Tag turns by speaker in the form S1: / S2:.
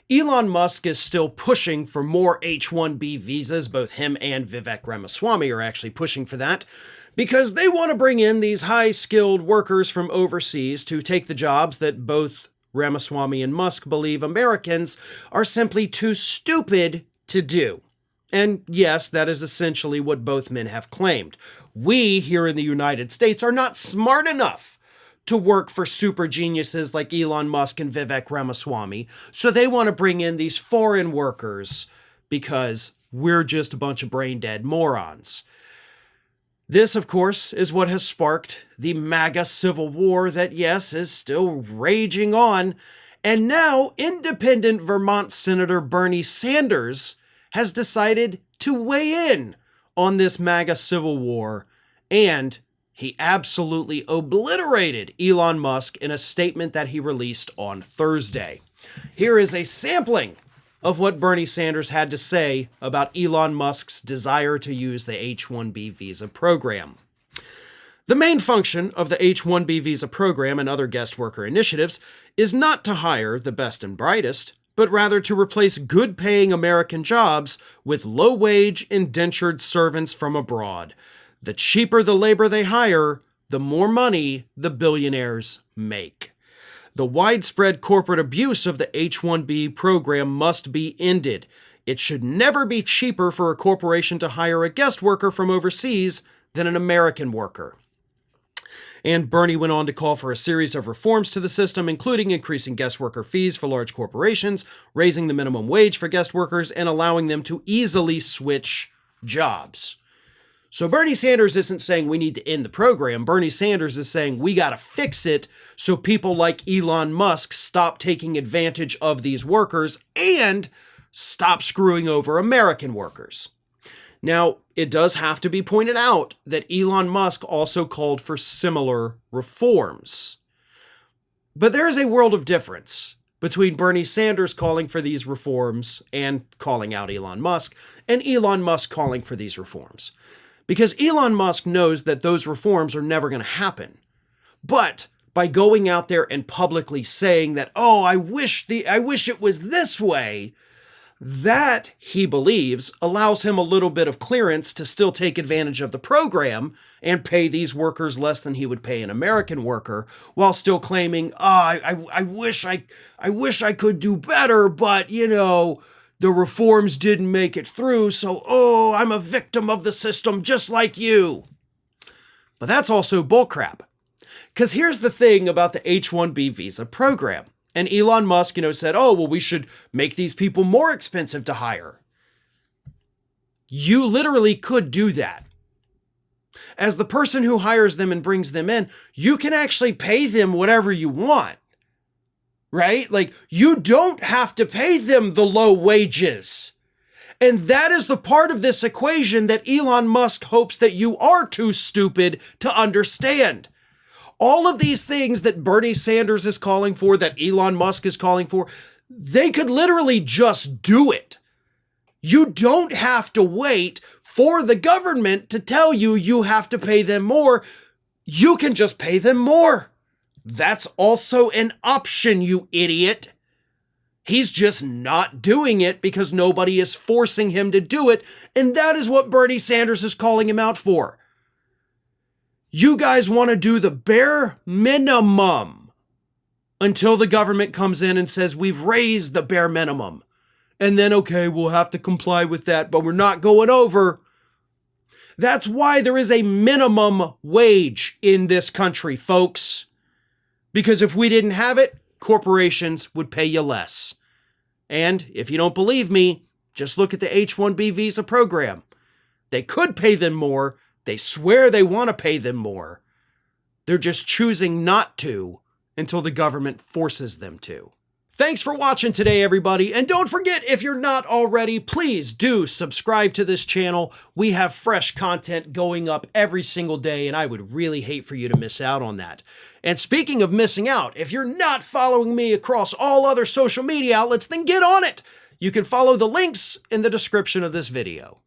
S1: Elon Musk is still pushing for more H-1B visas. Both him and Vivek Ramaswamy are actually pushing for that because they want to bring in these high-skilled workers from overseas to take the jobs that both Ramaswamy and Musk believe Americans are simply too stupid to do. And yes, that is essentially what both men have claimed. We here in the United States are not smart enough to work for super geniuses like Elon Musk and Vivek Ramaswamy, so they want to bring in these foreign workers because we're just a bunch of brain-dead morons. This, of course, is what has sparked the MAGA civil war that, yes, is still raging on, and now independent Vermont Senator Bernie Sanders has decided to weigh in on this MAGA civil war, and he absolutely obliterated Elon Musk in a statement that he released on Thursday. Here is a sampling of what Bernie Sanders had to say about Elon Musk's desire to use the H-1B visa program. The main function of the H-1B visa program and other guest worker initiatives is not to hire the best and brightest, but rather to replace good-paying American jobs with low-wage, indentured servants from abroad. The cheaper the labor they hire, the more money the billionaires make. The widespread corporate abuse of the H-1B program must be ended. It should never be cheaper for a corporation to hire a guest worker from overseas than an American worker. And Bernie went on to call for a series of reforms to the system, including increasing guest worker fees for large corporations, raising the minimum wage for guest workers, and allowing them to easily switch jobs. So Bernie Sanders isn't saying we need to end the program. Bernie Sanders is saying we got to fix it so people like Elon Musk stop taking advantage of these workers and stop screwing over American workers. Now, it does have to be pointed out that Elon Musk also called for similar reforms. But there is a world of difference between Bernie Sanders calling for these reforms and calling out Elon Musk, and Elon Musk calling for these reforms. Because Elon Musk knows that those reforms are never going to happen. But by going out there and publicly saying that, oh, I wish it was this way, that, he believes, allows him a little bit of clearance to still take advantage of the program and pay these workers less than he would pay an American worker, while still claiming, I wish I could do better, but, the reforms didn't make it through, so, I'm a victim of the system just like you. But that's also bullcrap. Because here's the thing about the H-1B visa program. And Elon Musk, said, we should make these people more expensive to hire. You literally could do that. As the person who hires them and brings them in, you can actually pay them whatever you want. Right? Like, you don't have to pay them the low wages. And that is the part of this equation that Elon Musk hopes that you are too stupid to understand. All of these things that Bernie Sanders is calling for, that Elon Musk is calling for, they could literally just do it. You don't have to wait for the government to tell you you have to pay them more. You can just pay them more. That's also an option, you idiot. He's just not doing it because nobody is forcing him to do it, and that is what Bernie Sanders is calling him out for. You guys want to do the bare minimum until the government comes in and says, we've raised the bare minimum. And then, okay, we'll have to comply with that, but we're not going over. That's why there is a minimum wage in this country, folks. Because if we didn't have it, corporations would pay you less. And if you don't believe me, just look at the H-1B visa program. They could pay them more. They swear they want to pay them more. They're just choosing not to until the government forces them to. Thanks for watching today, everybody. And don't forget, if you're not already, please do subscribe to this channel. We have fresh content going up every single day, and I would really hate for you to miss out on that. And speaking of missing out, if you're not following me across all other social media outlets, then get on it. You can follow the links in the description of this video.